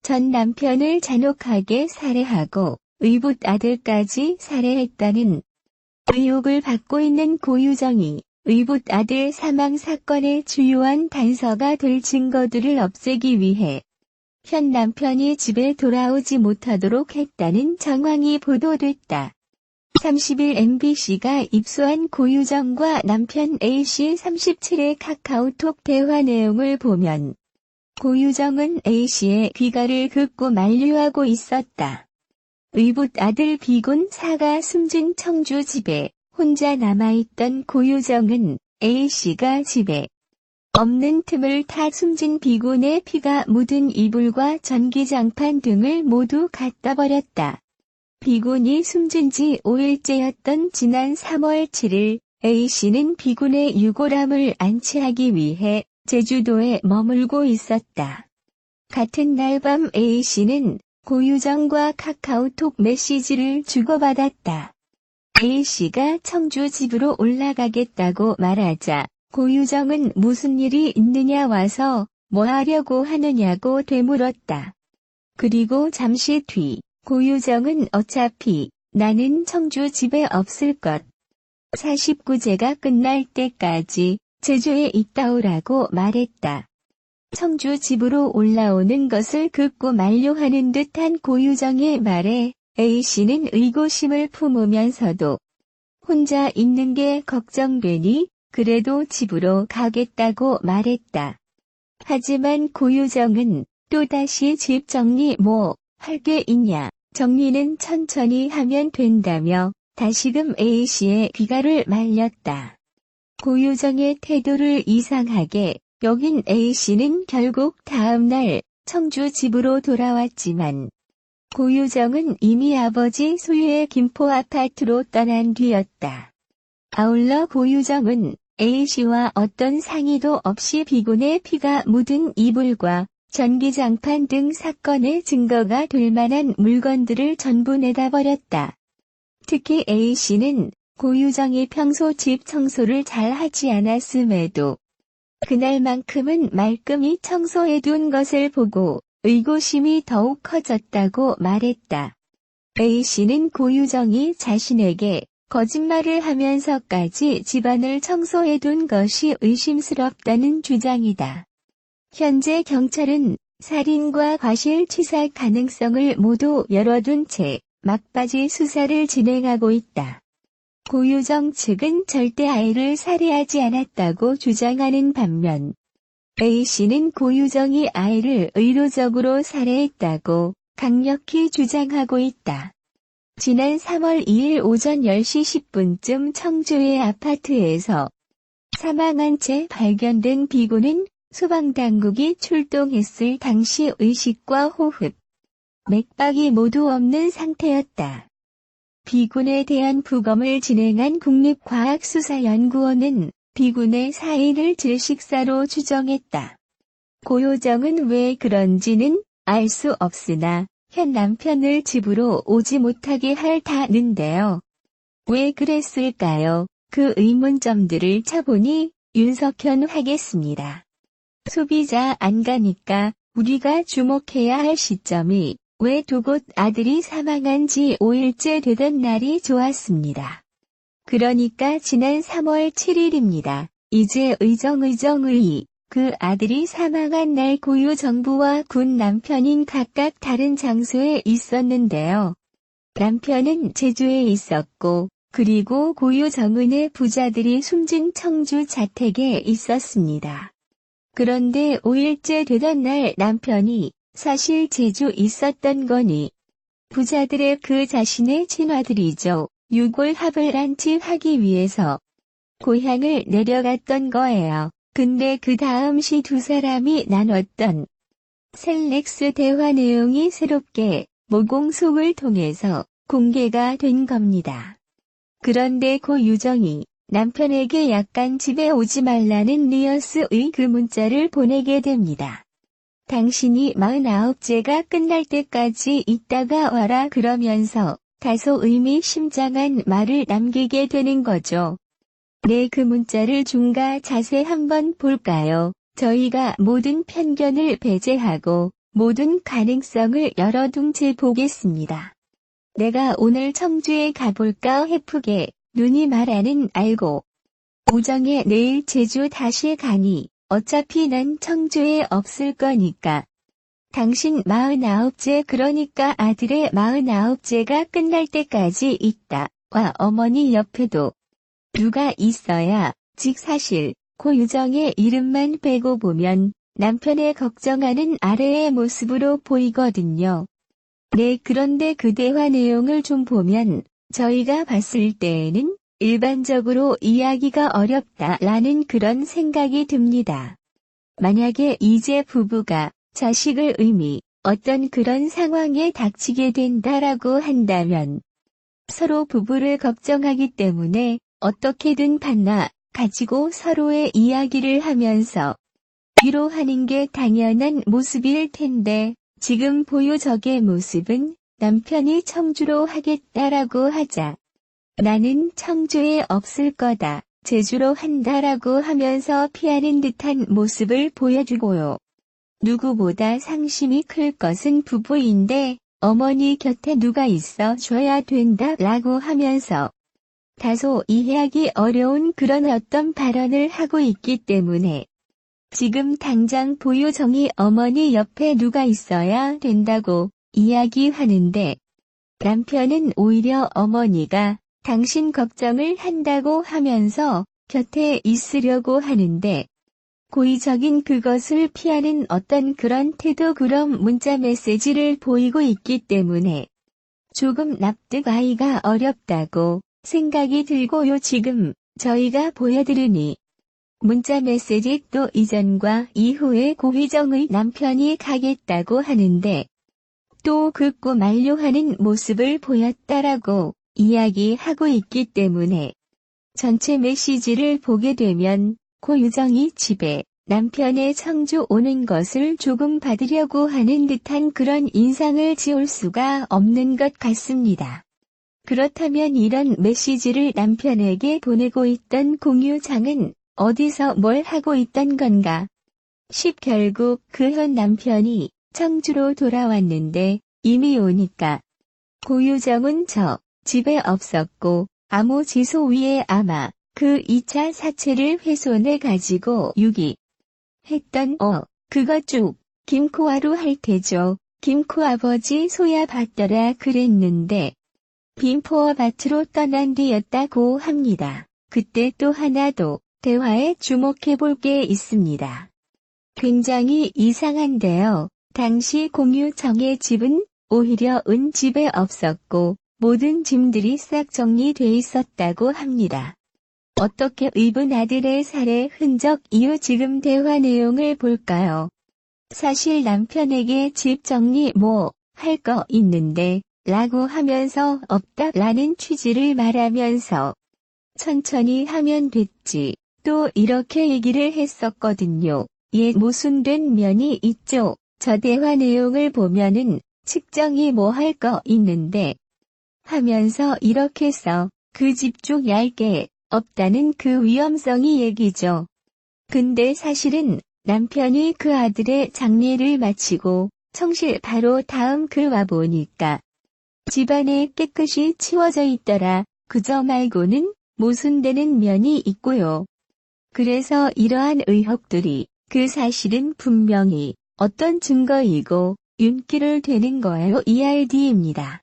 전 남편을 잔혹하게 살해하고 의붓 아들까지 살해했다는 의혹을 받고 있는 고유정이 의붓 아들 사망 사건의 주요한 단서가 될 증거들을 없애기 위해 현 남편이 집에 돌아오지 못하도록 했다는 정황이 보도됐다. 30일 MBC가 입수한 고유정과 남편 A씨 37의 카카오톡 대화 내용을 보면 고유정은 A씨의 귀가를 긋고 만류하고 있었다. 의붓 아들 B군 사가 숨진 청주 집에 혼자 남아있던 고유정은 A씨가 집에 없는 틈을 타 숨진 B군의 피가 묻은 이불과 전기장판 등을 모두 갖다 버렸다. B군이 숨진 지 5일째였던 지난 3월 7일 A씨는 B군의 유골함을 안치하기 위해 제주도에 머물고 있었다. 같은 날 밤 A씨는 고유정과 카카오톡 메시지를 주고받았다. A씨가 청주 집으로 올라가겠다고 말하자 고유정은 무슨 일이 있느냐 와서 뭐 하려고 하느냐고 되물었다. 그리고 잠시 뒤 고유정은 어차피 나는 청주 집에 없을 것. 49제가 끝날 때까지 제주에 있다 오라고 말했다. 청주 집으로 올라오는 것을 긋고 만류하는 듯한 고유정의 말에 A씨는 의구심을 품으면서도 혼자 있는 게 걱정되니 그래도 집으로 가겠다고 말했다. 하지만 고유정은 또다시 집 정리 뭐 할 게 있냐, 정리는 천천히 하면 된다며 다시금 A씨의 귀가를 말렸다. 고유정의 태도를 이상하게 여긴 A씨는 결국 다음날 청주 집으로 돌아왔지만 고유정은 이미 아버지 소유의 김포 아파트로 떠난 뒤였다. 아울러 고유정은 A씨와 어떤 상의도 없이 B군의 피가 묻은 이불과 전기장판 등 사건의 증거가 될 만한 물건들을 전부 내다버렸다. 특히 A씨는 고유정이 평소 집 청소를 잘 하지 않았음에도 그날만큼은 말끔히 청소해둔 것을 보고 의구심이 더욱 커졌다고 말했다. A씨는 고유정이 자신에게 거짓말을 하면서까지 집안을 청소해둔 것이 의심스럽다는 주장이다. 현재 경찰은 살인과 과실치사 가능성을 모두 열어둔 채 막바지 수사를 진행하고 있다. 고유정 측은 절대 아이를 살해하지 않았다고 주장하는 반면 A씨는 고유정이 아이를 의도적으로 살해했다고 강력히 주장하고 있다. 지난 3월 2일 오전 10시 10분쯤 청주의 아파트에서 사망한 채 발견된 B군은 소방당국이 출동했을 당시 의식과 호흡, 맥박이 모두 없는 상태였다. B군에 대한 부검을 진행한 국립과학수사연구원은 B군의 사인을 질식사로 추정했다. 고유정은 왜 그런지는 알 수 없으나 현 남편을 집으로 오지 못하게 핥았는데요. 왜 그랬을까요? 그 의문점들을 쳐보니 윤석현 하겠습니다. 소비자 안 가니까 우리가 주목해야 할 시점이 왜 두 곳 아들이 사망한 지 5일째 되던 날이 좋았습니다. 그러니까 지난 3월 7일입니다. 이제 의정의 그 아들이 사망한 날 고유정부와 군 남편인 각각 다른 장소에 있었는데요. 남편은 제주에 있었고 그리고 고유정은의 부자들이 숨진 청주 자택에 있었습니다. 그런데 5일째 되던 날 남편이 사실 제주 있었던 거니 부자들의 그 자신의 친아들이죠. 유골합을 안치하기 위해서 고향을 내려갔던 거예요. 근데 그 다음 시 두 사람이 나눴던 셀렉스 대화 내용이 새롭게 모공속을 통해서 공개가 된 겁니다. 그런데 고유정이 남편에게 약간 집에 오지 말라는 뉘앙스의 그 문자를 보내게 됩니다. 당신이 49제가 끝날 때까지 있다가 와라 그러면서 다소 의미심장한 말을 남기게 되는 거죠. 네, 그 문자를 중가 자세 한번 볼까요? 저희가 모든 편견을 배제하고 모든 가능성을 열어둔 채 보겠습니다. 내가 오늘 청주에 가볼까 해프게 눈이 말하는 알고. 우정에 내일 제주 다시 가니 어차피 난 청주에 없을 거니까. 당신 49째 그러니까 아들의 49째가 끝날 때까지 있다. 와 어머니 옆에도 누가 있어야 즉 사실 고유정의 이름만 빼고 보면 남편의 걱정하는 아래의 모습으로 보이거든요. 네 그런데 그 대화 내용을 좀 보면 저희가 봤을 때에는 일반적으로 이야기가 어렵다라는 그런 생각이 듭니다. 만약에 이제 부부가 자식을 의미 어떤 그런 상황에 닥치게 된다라고 한다면 서로 부부를 걱정하기 때문에 어떻게든 받나 가지고 서로의 이야기를 하면서 위로하는 게 당연한 모습일 텐데 지금 보유적의 모습은 남편이 청주로 하겠다라고 하자 나는 청주에 없을 거다 제주로 한다라고 하면서 피하는 듯한 모습을 보여주고요. 누구보다 상심이 클 것은 부부인데 어머니 곁에 누가 있어 줘야 된다라고 하면서 다소 이해하기 어려운 그런 어떤 발언을 하고 있기 때문에 지금 당장 보유정이 어머니 옆에 누가 있어야 된다고 이야기하는데 남편은 오히려 어머니가 당신 걱정을 한다고 하면서 곁에 있으려고 하는데 고의적인 그것을 피하는 어떤 그런 태도 그런 문자 메시지를 보이고 있기 때문에 조금 납득하기가 어렵다고 생각이 들고요. 지금 저희가 보여드리니 문자 메시지 또 이전과 이후에 고희정의 남편이 가겠다고 하는데 또 긋고 만류하는 모습을 보였다라고 이야기하고 있기 때문에 전체 메시지를 보게 되면 고유정이 집에 남편의 청주 오는 것을 조금 받으려고 하는 듯한 그런 인상을 지울 수가 없는 것 같습니다. 그렇다면 이런 메시지를 남편에게 보내고 있던 공유장은 어디서 뭘 하고 있던 건가? 결국 그 현 남편이 청주로 돌아왔는데 이미 오니까 고유정은 저 집에 없었고 아무 지소 위에 아마 그 2차 사체를 훼손해 가지고 유기했던 그거 쭉 김코아로 할 테죠. 김코 아버지 소야 받더라 그랬는데 빈포어 밭으로 떠난 뒤였다고 합니다. 그때 또 하나 더 대화에 주목해 볼 게 있습니다. 굉장히 이상한데요. 당시 공유정의 집은 오히려 은 집에 없었고 모든 짐들이 싹 정리돼 있었다고 합니다. 어떻게 의붓 아들의 살해 흔적 이후 지금 대화 내용을 볼까요? 사실 남편에게 집 정리 뭐 할 거 있는데 라고 하면서 없다라는 취지를 말하면서 천천히 하면 됐지. 또 이렇게 얘기를 했었거든요. 모순된 면이 있죠. 저 대화 내용을 보면은 측정이 뭐 할 거 있는데 하면서 이렇게 써 그 집 쪽 얇게 없다는 그 위험성이 얘기죠. 근데 사실은 남편이 그 아들의 장례를 마치고 청실 바로 다음 글 와보니까 집안에 깨끗이 치워져 있더라. 그저 말고는 모순되는 면이 있고요. 그래서 이러한 의혹들이 그 사실은 분명히 어떤 증거이고 윤기를 되는 거예요. ERD입니다.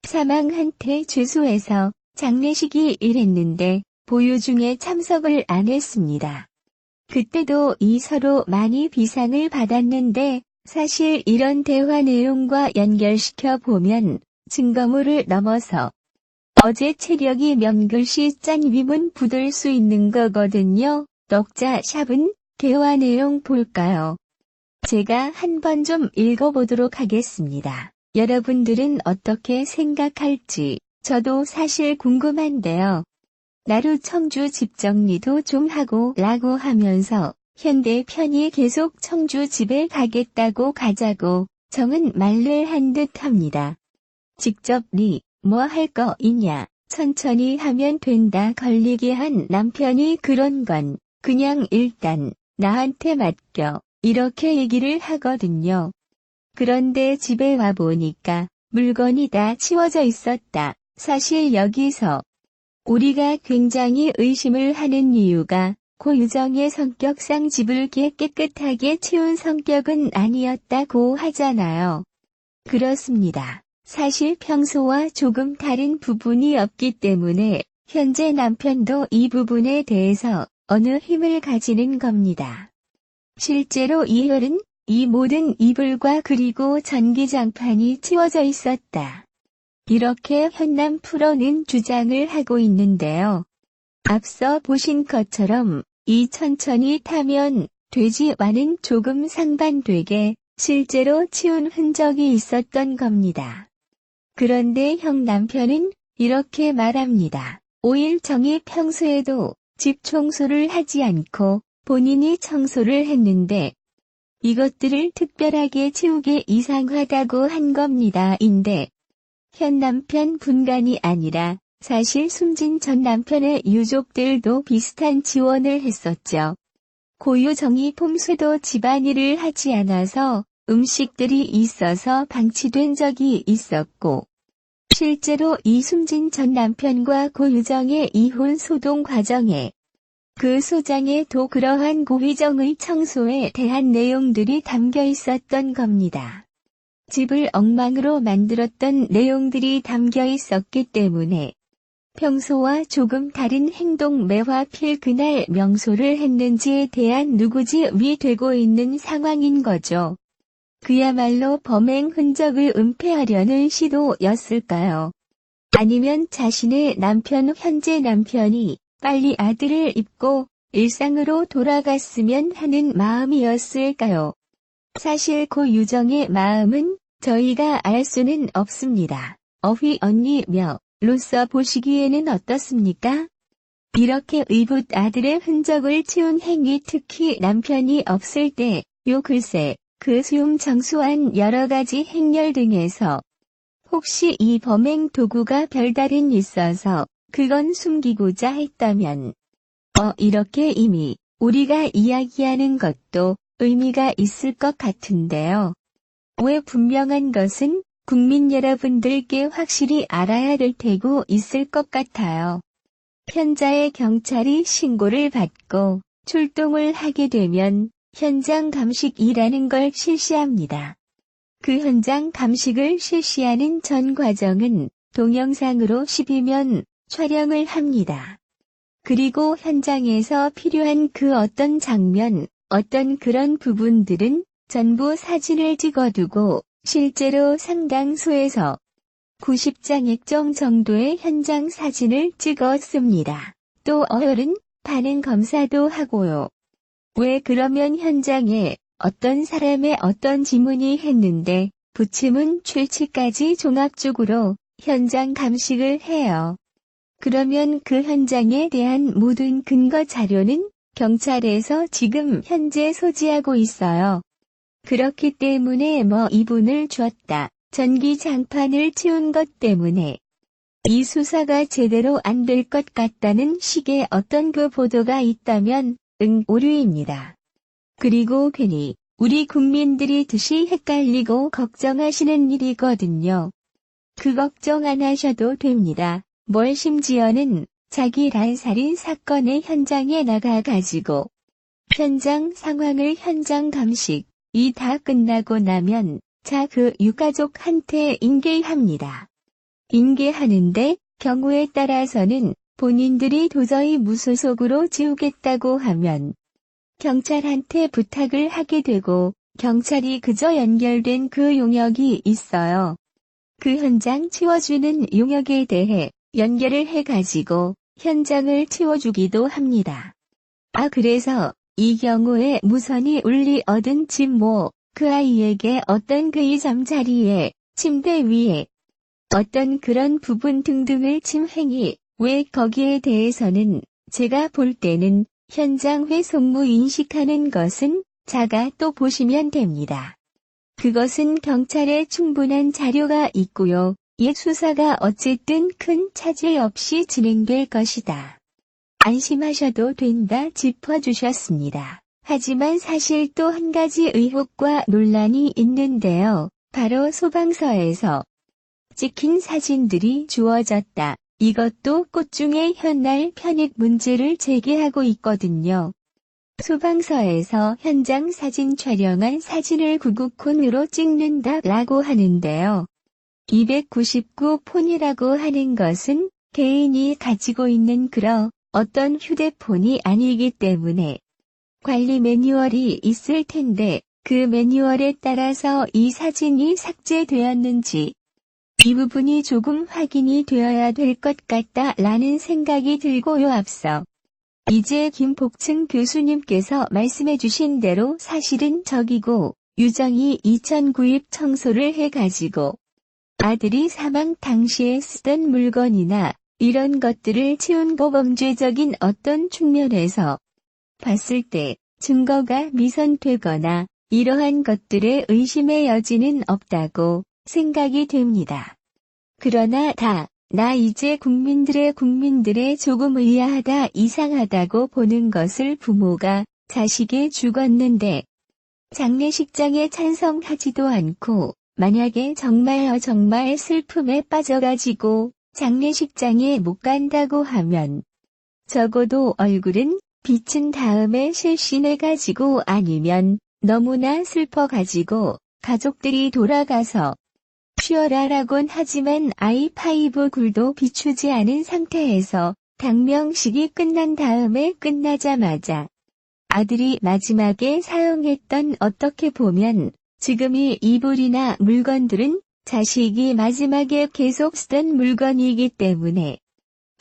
사망한테 죄수해서 장례식이 이랬는데 보유 중에 참석을 안 했습니다. 그때도 이 서로 많이 비상을 받았는데 사실 이런 대화 내용과 연결시켜 보면 증거물을 넘어서 어제 체력이 명글씨 짠 위문 붙을 수 있는 거거든요. 독자 샵은 대화 내용 볼까요? 제가 한번 좀 읽어보도록 하겠습니다. 여러분들은 어떻게 생각할지 저도 사실 궁금한데요. 나루 청주 집 정리도 좀 하고 라고 하면서 현대 편이 계속 청주 집에 가겠다고 가자고 정은 말을 한 듯 합니다. 직접 뭐 할 거 있냐 천천히 하면 된다 걸리게 한 남편이 그런 건 그냥 일단 나한테 맡겨 이렇게 얘기를 하거든요. 그런데 집에 와보니까 물건이 다 치워져 있었다. 사실 여기서 우리가 굉장히 의심을 하는 이유가 고 유정의 성격상 집을 깨끗하게 치운 성격은 아니었다고 하잖아요. 그렇습니다. 사실 평소와 조금 다른 부분이 없기 때문에 현재 남편도 이 부분에 대해서 어느 힘을 가지는 겁니다. 실제로 이열은 이 모든 이불과 그리고 전기장판이 치워져 있었다. 이렇게 현남 프로는 주장을 하고 있는데요. 앞서 보신 것처럼 이 천천히 타면 되지와는 조금 상반되게 실제로 치운 흔적이 있었던 겁니다. 그런데 형 남편은 이렇게 말합니다. 5일 정이 평소에도 집 청소를 하지 않고 본인이 청소를 했는데 이것들을 특별하게 치우게 이상하다고 한 겁니다. 인데 현 남편 분간이 아니라 사실 숨진 전 남편의 유족들도 비슷한 지원을 했었죠. 고유정이 봄새도 집안일을 하지 않아서 음식들이 있어서 방치된 적이 있었고 실제로 이 숨진 전 남편과 고유정의 이혼 소동 과정에 그 소장에도 그러한 고유정의 청소에 대한 내용들이 담겨 있었던 겁니다. 집을 엉망으로 만들었던 내용들이 담겨 있었기 때문에 평소와 조금 다른 행동 매화필 그날 명소를 했는지에 대한 누구지위 되고 있는 상황인 거죠. 그야말로 범행 흔적을 은폐하려는 시도였을까요? 아니면 자신의 현재 남편이 빨리 아들을 입고 일상으로 돌아갔으면 하는 마음이었을까요? 사실 고 유정의 마음은 저희가 알 수는 없습니다. 어휘 언니며 로서 보시기에는 어떻습니까? 이렇게 의붓 아들의 흔적을 치운 행위 특히 남편이 없을 때 글쎄 그 수용청소한 여러가지 행렬 등에서 혹시 이 범행 도구가 별다른 있어서 그건 숨기고자 했다면 이렇게 이미 우리가 이야기하는 것도 의미가 있을 것 같은데요. 왜 분명한 것은 국민 여러분들께 확실히 알아야 될 테고 있을 것 같아요. 현자의 경찰이 신고를 받고 출동을 하게 되면 현장 감식이라는 걸 실시합니다. 그 현장 감식을 실시하는 전 과정은 동영상으로 10이면 촬영을 합니다. 그리고 현장에서 필요한 그 어떤 장면, 어떤 그런 부분들은 전부 사진을 찍어두고 실제로 상당수에서 90장 액정 정도의 현장 사진을 찍었습니다. 또 어혈은 반응 검사도 하고요. 왜 그러면 현장에 어떤 사람의 어떤 지문이 했는데 부침은 출치까지 종합적으로 현장 감식을 해요. 그러면 그 현장에 대한 모든 근거 자료는 경찰에서 지금 현재 소지하고 있어요. 그렇기 때문에 이분을 줬다. 전기장판을 치운 것 때문에 이 수사가 제대로 안 될 것 같다는 식의 어떤 그 보도가 있다면 오류입니다. 그리고 괜히 우리 국민들이 듯이 헷갈리고 걱정하시는 일이거든요. 그 걱정 안 하셔도 됩니다. 심지어는 자기 살인 사건의 현장에 나가가지고 현장 상황을 현장 감식 다 끝나고 나면 그 유가족한테 인계합니다. 인계하는데 경우에 따라서는 본인들이 도저히 무소속으로 지우겠다고 하면 경찰한테 부탁을 하게 되고 경찰이 그저 연결된 그 용역이 있어요. 그 현장 치워주는 용역에 대해 연결을 해가지고 현장을 치워주기도 합니다. 그래서 이 경우에 무선이 울리 얻은 집 그 아이에게 어떤 그 잠자리에 침대 위에 어떤 그런 부분 등등을 침행이 왜 거기에 대해서는 제가 볼 때는 현장 회송무 인식하는 것은 또 보시면 됩니다. 그것은 경찰에 충분한 자료가 있고요. 수사가 어쨌든 큰 차질 없이 진행될 것이다. 안심하셔도 된다 짚어주셨습니다. 하지만 사실 또 한 가지 의혹과 논란이 있는데요. 바로 소방서에서 찍힌 사진들이 주어졌다. 이것도 꽃중의 현날 편익 문제를 제기하고 있거든요. 소방서에서 현장 사진 촬영한 사진을 구구콘으로 찍는다라고 하는데요. 299폰이라고 하는 것은 개인이 가지고 있는 어떤 휴대폰이 아니기 때문에 관리 매뉴얼이 있을 텐데 그 매뉴얼에 따라서 이 사진이 삭제되었는지 이 부분이 조금 확인이 되어야 될 것 같다라는 생각이 들고요. 앞서 이제 김복층 교수님께서 말씀해 주신 대로 사실은 적이고 유정이 2000 구입 청소를 해가지고 아들이 사망 당시에 쓰던 물건이나 이런 것들을 치운 거 범죄적인 어떤 측면에서 봤을 때 증거가 미선되거나 이러한 것들의 의심의 여지는 없다고 생각이 됩니다. 그러나 나 이제 국민들의 조금 의아하다 이상하다고 보는 것을 부모가 자식이 죽었는데 장례식장에 찬성하지도 않고 만약에 정말 슬픔에 빠져가지고 장례식장에 못 간다고 하면 적어도 얼굴은 비친 다음에 실신해가지고 아니면 너무나 슬퍼가지고 가족들이 돌아가서 쉬어라라곤 하지만 i5 굴도 비추지 않은 상태에서 당명식이 끝난 다음에 끝나자마자 아들이 마지막에 사용했던 어떻게 보면 지금의 이불이나 물건들은 자식이 마지막에 계속 쓰던 물건이기 때문에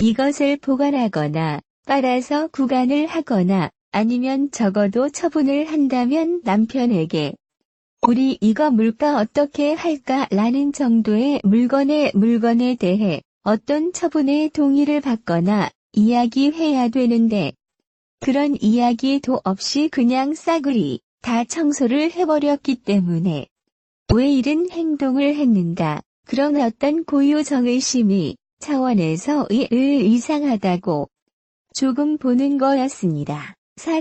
이것을 보관하거나 빨아서 구간을 하거나 아니면 적어도 처분을 한다면 남편에게 우리 이거 물가 어떻게 할까 라는 정도의 물건에 대해 어떤 처분의 동의를 받거나 이야기해야 되는데 그런 이야기도 없이 그냥 싸그리 다 청소를 해버렸기 때문에 왜 이런 행동을 했는가 그런 어떤 고유 정의심이 차원에서 이상하다고 조금 보는 거였습니다.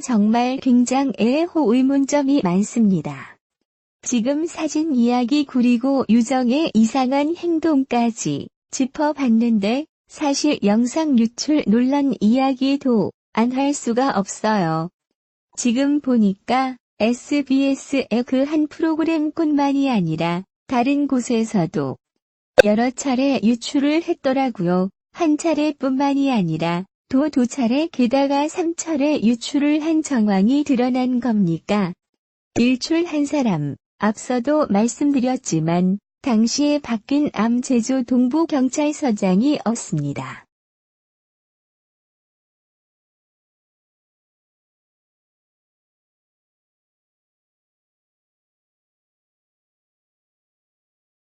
정말 굉장히 의문점이 많습니다. 지금 사진 이야기 그리고 유정의 이상한 행동까지 짚어봤는데 사실 영상 유출 논란 이야기도 안 할 수가 없어요. 지금 보니까 SBS의 그 한 프로그램뿐만이 아니라 다른 곳에서도 여러 차례 유출을 했더라고요. 한 차례뿐만이 아니라 두 차례 게다가 3차례 유출을 한 정황이 드러난 겁니까? 일출한 사람, 앞서도 말씀드렸지만 당시에 바뀐 제주 동부경찰서장이 없습니다.